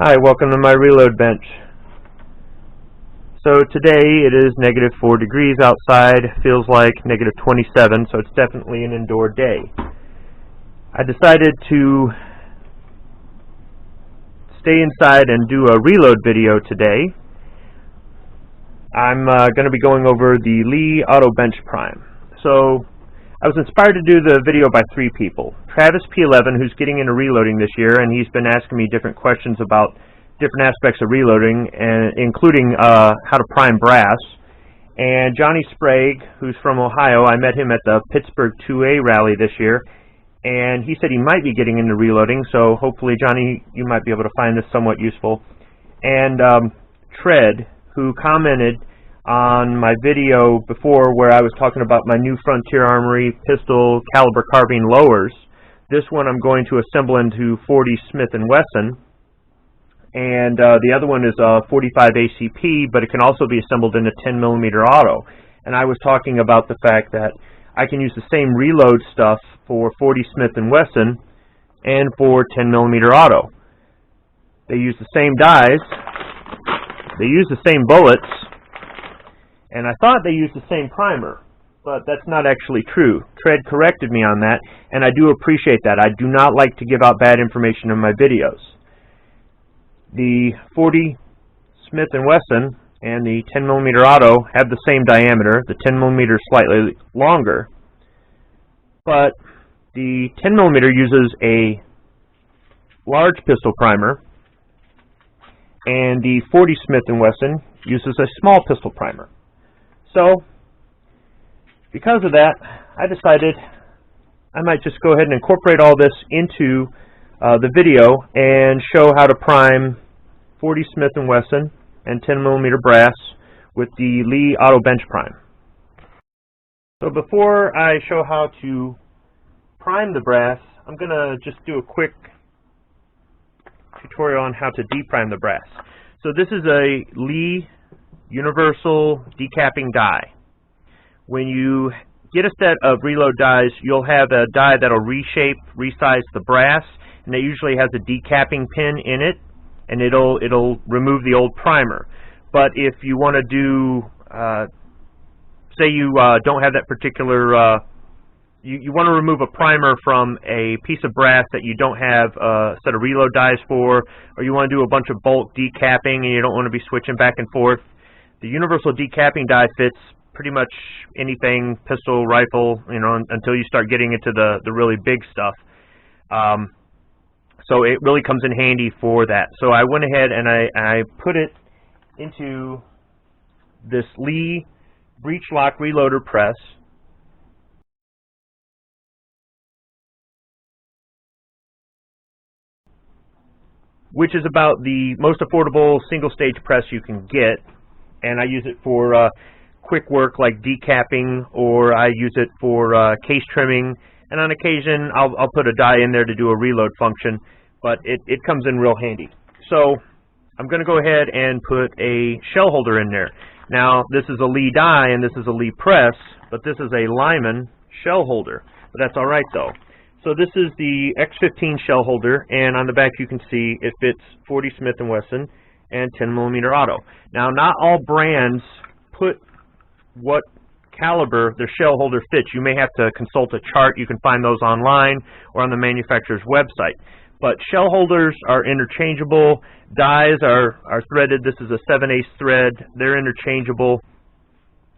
Hi, welcome to my reload bench. So today it is -4 degrees outside, feels like -27, so it's definitely an indoor day. I decided to stay inside and do a reload video today. I'm going to be going over the Lee Auto Bench Prime. So I was inspired to do the video by 3 people. Travis P11, who's getting into reloading this year, and he's been asking me different questions about different aspects of reloading, and including how to prime brass. And Johnny Sprague, who's from Ohio, I met him at the Pittsburgh 2A rally this year, and he said he might be getting into reloading, so hopefully, Johnny, you might be able to find this somewhat useful. And Tread, who commented on my video before where I was talking about my new Frontier Armory pistol caliber carbine lowers. This one I'm going to assemble into 40 Smith & Wesson, and the other one is a 45 ACP, but it can also be assembled in a 10mm auto. And I was talking about the fact that I can use the same reload stuff for 40 Smith & Wesson and for 10mm auto. They use the same dies, they use the same bullets, and I thought they used the same primer, but that's not actually true. Tread corrected me on that, and I do appreciate that. I do not like to give out bad information in my videos. The 40 Smith & Wesson and the 10mm auto have the same diameter. The 10mm is slightly longer, but the 10mm uses a large pistol primer, and the 40 Smith & Wesson uses a small pistol primer. So, because of that, I decided I might just go ahead and incorporate all this into the video and show how to prime 40 Smith & Wesson and 10mm brass with the Lee Auto Bench Prime. So before I show how to prime the brass, I'm going to just do a quick tutorial on how to deprime the brass. So this is a Lee universal decapping die. When you get a set of reload dies, you'll have a die that'll reshape, resize the brass, and it usually has a decapping pin in it, and it'll remove the old primer. But if you want to do, say you don't have that particular, you want to remove a primer from a piece of brass that you don't have a set of reload dies for, or you want to do a bunch of bulk decapping and you don't want to be switching back and forth, the universal decapping die fits pretty much anything, pistol, rifle, you know, until you start getting into the really big stuff. So it really comes in handy for that. So I went ahead and I put it into this Lee breech lock reloader press. Which is about the most affordable single stage press you can get. And I use it for quick work like decapping, or I use it for case trimming, and on occasion I'll put a die in there to do a reload function, but it comes in real handy. So I'm going to go ahead and put a shell holder in there. Now this is a Lee die and this is a Lee press, but this is a Lyman shell holder, but that's alright though. So this is the X15 shell holder, and on the back you can see it fits 40 Smith & Wesson and 10mm auto. Now, not all brands put what caliber their shell holder fits. You may have to consult a chart. You can find those online or on the manufacturer's website. But shell holders are interchangeable. Dies are threaded. This is a 7/8 thread. They're interchangeable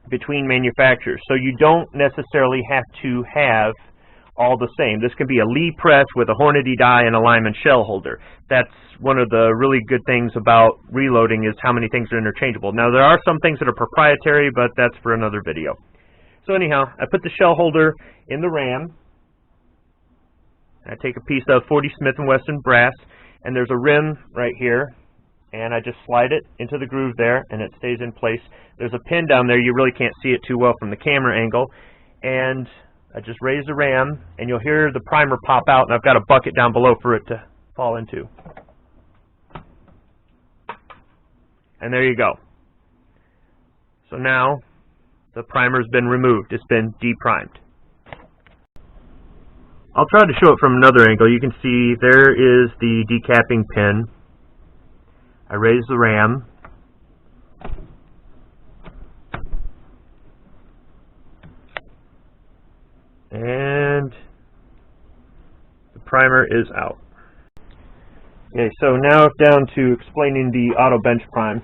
between manufacturers. So you don't necessarily have to have all the same. This can be a Lee press with a Hornady die and a Lyman shell holder. That's one of the really good things about reloading, is how many things are interchangeable. Now there are some things that are proprietary, but that's for another video. So anyhow, I put the shell holder in the ram. I take a piece of 40 Smith & Wesson brass, and there's a rim right here, and I just slide it into the groove there, and it stays in place. There's a pin down there. You really can't see it too well from the camera angle, and I just raise the ram, and you'll hear the primer pop out, and I've got a bucket down below for it to fall into. And there you go. So now the primer's been removed. It's been deprimed. I'll try to show it from another angle. You can see there is the decapping pin, I raise the RAM. And the primer is out. Okay, so now down to explaining the auto bench prime.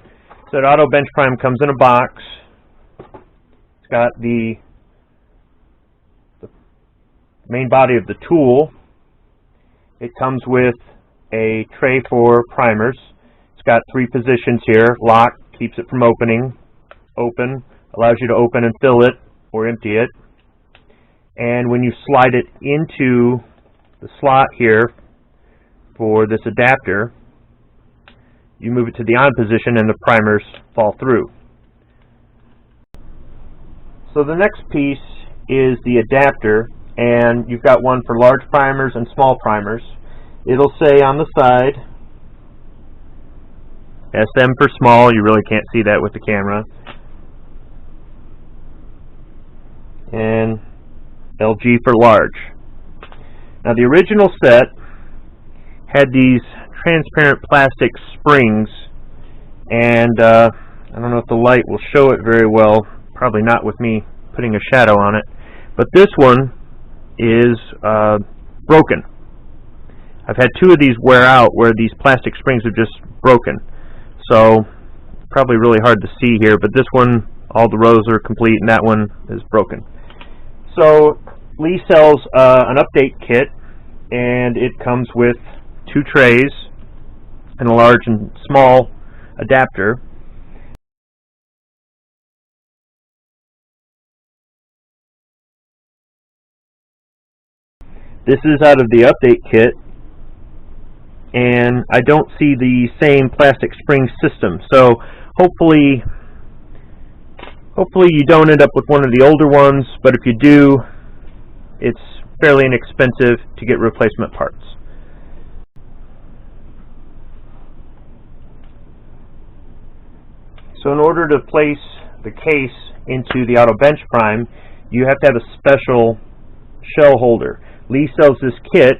So the auto bench prime comes in a box. It's got the main body of the tool. It comes with a tray for primers. It's got 3 positions here. Lock keeps it from opening. Open allows you to open and fill it or empty it. And when you slide it into the slot here for this adapter, you move it to the on position and the primers fall through. So the next piece is the adapter, and you've got one for large primers and small primers. It'll say on the side SM for small. You really can't see that with the camera. And LG for large. Now the original set had these transparent plastic springs, and I don't know if the light will show it very well, probably not with me putting a shadow on it, but this one is broken. I've had 2 of these wear out where these plastic springs are just broken, so probably really hard to see here, but this one, all the rows are complete, and that one is broken. So Lee sells an update kit, and it comes with 2 trays and a large and small adapter. This is out of the update kit, and I don't see the same plastic spring system, so hopefully you don't end up with one of the older ones, but if you do, it's fairly inexpensive to get replacement parts. So in order to place the case into the auto bench prime, you have to have a special shell holder. Lee sells this kit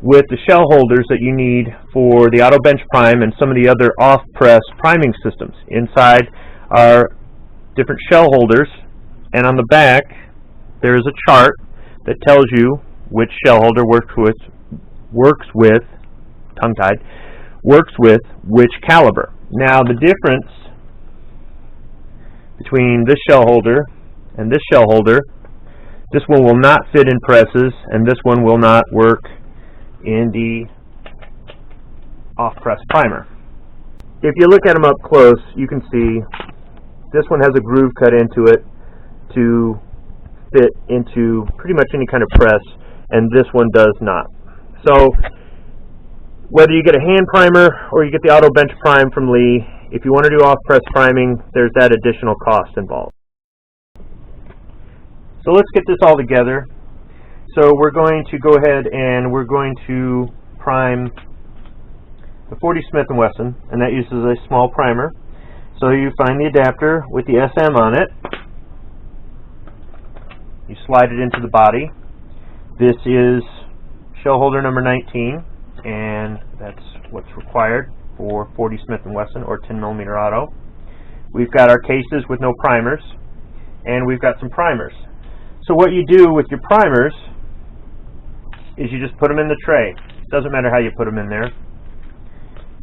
with the shell holders that you need for the auto bench prime and some of the other off-press priming systems. Inside are different shell holders, and on the back there is a chart that tells you which shell holder works with which caliber. Now the difference between this shell holder and this shell holder, this one will not fit in presses, and this one will not work in the off-press primer. If you look at them up close, you can see this one has a groove cut into it to fit into pretty much any kind of press, and this one does not. So whether you get a hand primer or you get the auto bench prime from Lee, if you want to do off-press priming, there's that additional cost involved. So let's get this all together. So we're going to go ahead and we're going to prime the 40 Smith & Wesson, and that uses a small primer. So you find the adapter with the SM on it. You slide it into the body. This is shell holder number 19, and that's what's required for 40 Smith & Wesson or 10mm auto. We've got our cases with no primers, and we've got some primers. So what you do with your primers is you just put them in the tray. Doesn't matter how you put them in there.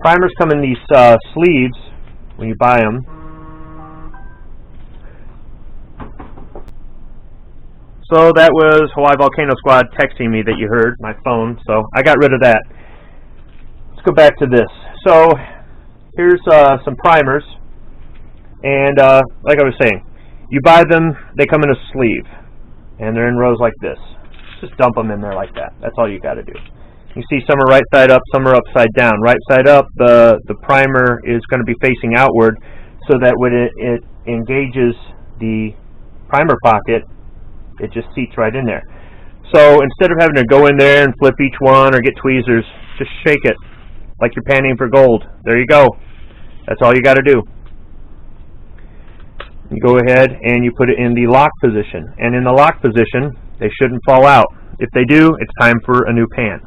Primers come in these sleeves when you buy them. So that was Hawaii Volcano Squad texting me that you heard, my phone, so I got rid of that. Let's go back to this. So here's some primers, and like I was saying, you buy them, they come in a sleeve, and they're in rows like this. Just dump them in there like that. That's all you got to do. You see some are right side up, some are upside down. Right side up, the primer is going to be facing outward so that when it engages the primer pocket, it just seats right in there. So instead of having to go in there and flip each one or get tweezers, just shake it like you're panning for gold. There you go. That's all you got to do. You go ahead and you put it in the lock position. And in the lock position, they shouldn't fall out. If they do, it's time for a new pan.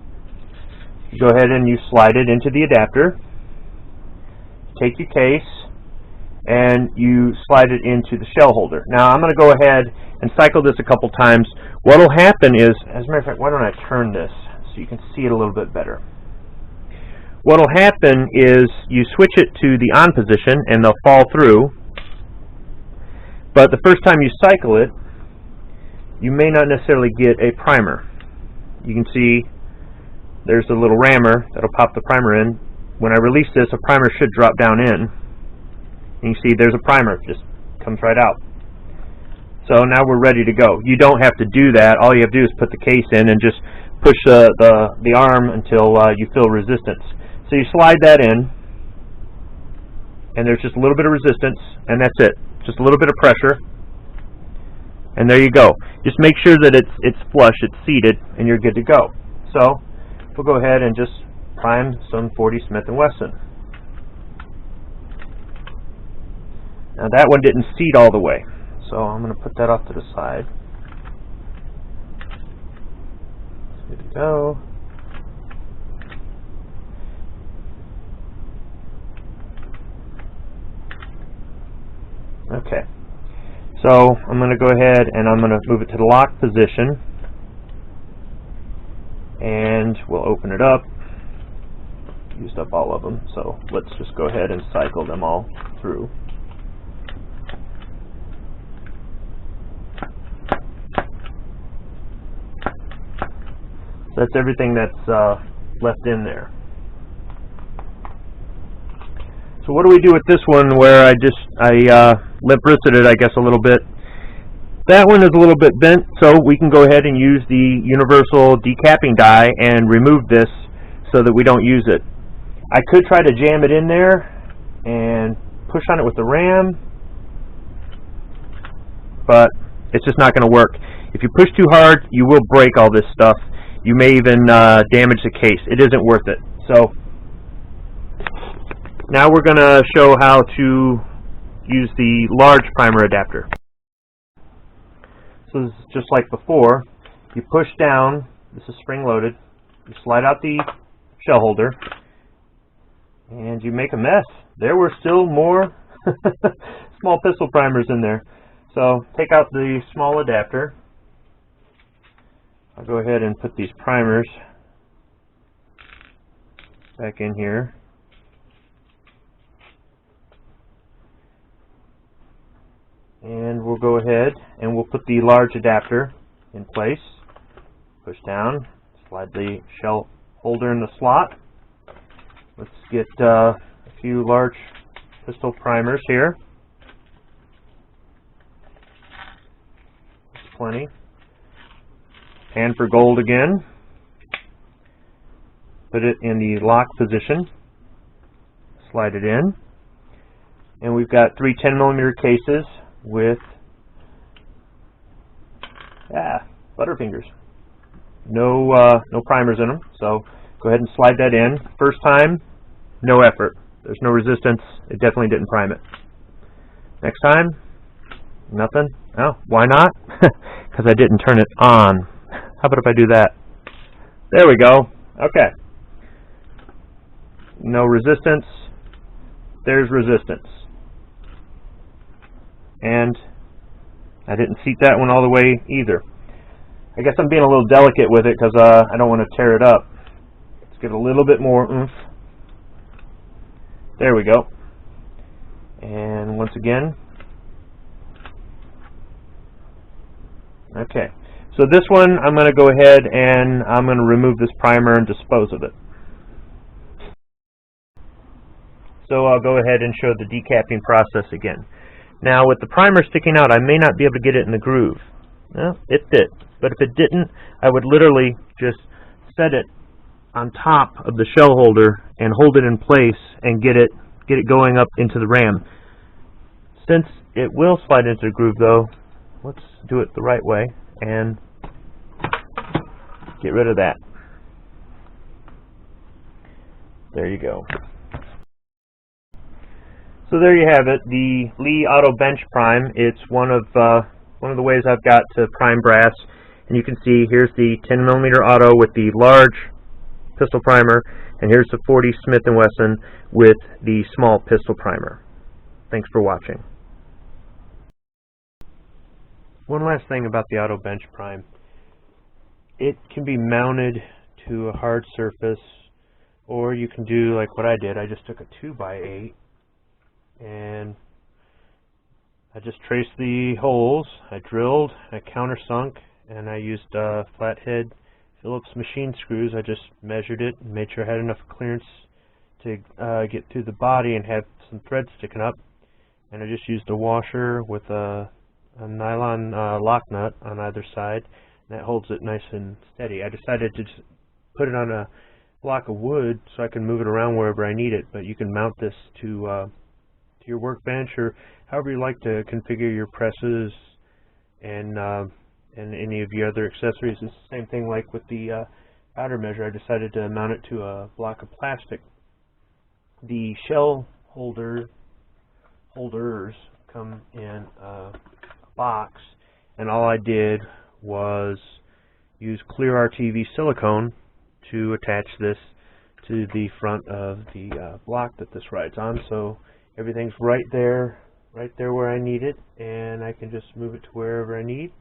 You go ahead and you slide it into the adapter. Take your case and you slide it into the shell holder. Now I'm going to go ahead and cycle this a couple times. What will happen is, as a matter of fact, why don't I turn this so you can see it a little bit better. What will happen is you switch it to the on position and they'll fall through, but the first time you cycle it, you may not necessarily get a primer. You can see there's a little rammer that'll pop the primer in. When I release this, a primer should drop down in. And you see there's a primer, just comes right out. So now we're ready to go. You don't have to do that. All you have to do is put the case in and just push the arm until you feel resistance. So you slide that in, and there's just a little bit of resistance, and that's it. Just a little bit of pressure, and there you go. Just make sure that it's flush, it's seated, and you're good to go. So we'll go ahead and just prime some 40 Smith & Wesson. Now that one didn't seat all the way, so I'm going to put that off to the side. Good to go. Okay, so I'm going to go ahead and I'm going to move it to the lock position, and we'll open it up. Used up all of them, so let's just go ahead and cycle them all through. That's everything that's left in there. So what do we do with this one where I limp wristed it, I guess, a little bit? That one is a little bit bent, so we can go ahead and use the universal decapping die and remove this so that we don't use it. I could try to jam it in there and push on it with the ram, but it's just not going to work. If you push too hard, you will break all this stuff. You may even damage the case. It isn't worth it. So now we're going to show how to use the large primer adapter. So this is just like before. You push down, this is spring loaded, you slide out the shell holder, and you make a mess. There were still more small pistol primers in there. So take out the small adapter. I'll go ahead and put these primers back in here. And we'll go ahead and we'll put the large adapter in place. Push down, slide the shell holder in the slot. Let's get a few large pistol primers here. That's plenty. Pan for gold again. Put it in the lock position. Slide it in. And we've got 3 10mm cases with Butterfingers. No primers in them, so go ahead and slide that in. First time, no effort. There's no resistance. It definitely didn't prime it. Next time, nothing. Oh, why not? Because I didn't turn it on. How about if I do that? There we go. Okay. No resistance. There's resistance. And I didn't seat that one all the way either. I guess I'm being a little delicate with it because I don't want to tear it up. Let's give it a little bit more oomph. There we go. And once again. Okay. So this one, I'm going to go ahead and I'm going to remove this primer and dispose of it. So I'll go ahead and show the decapping process again. Now with the primer sticking out, I may not be able to get it in the groove. Well, it fit. But if it didn't, I would literally just set it on top of the shell holder and hold it in place and get it going up into the ram. Since it will slide into the groove though, let's do it the right way and get rid of that. There you go. So there you have it, the Lee Auto Bench Prime. It's one of the ways I've got to prime brass. And you can see here's the 10mm auto with the large pistol primer, and here's the 40 Smith & Wesson with the small pistol primer. Thanks for watching. One last thing about the Auto Bench Prime. It can be mounted to a hard surface, or you can do like what I did. I just took a 2x8 and I just traced the holes. I drilled, I countersunk, and I used flathead Phillips machine screws. I just measured it and made sure I had enough clearance to get through the body and have some threads sticking up. And I just used a washer with a nylon lock nut on either side, and that holds it nice and steady. I decided to just put it on a block of wood so I can move it around wherever I need it, but you can mount this to your workbench or however you like to configure your presses and any of your other accessories. It's the same thing like with the outer measure. I decided to mount it to a block of plastic. The shell holders come in a box, and all I did was use clear RTV silicone to attach this to the front of the block that this rides on, so everything's right there where I need it, and I can just move it to wherever I need.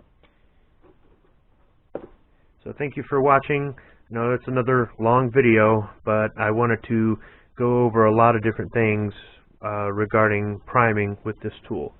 So thank you for watching. I know it's another long video, but I wanted to go over a lot of different things regarding priming with this tool.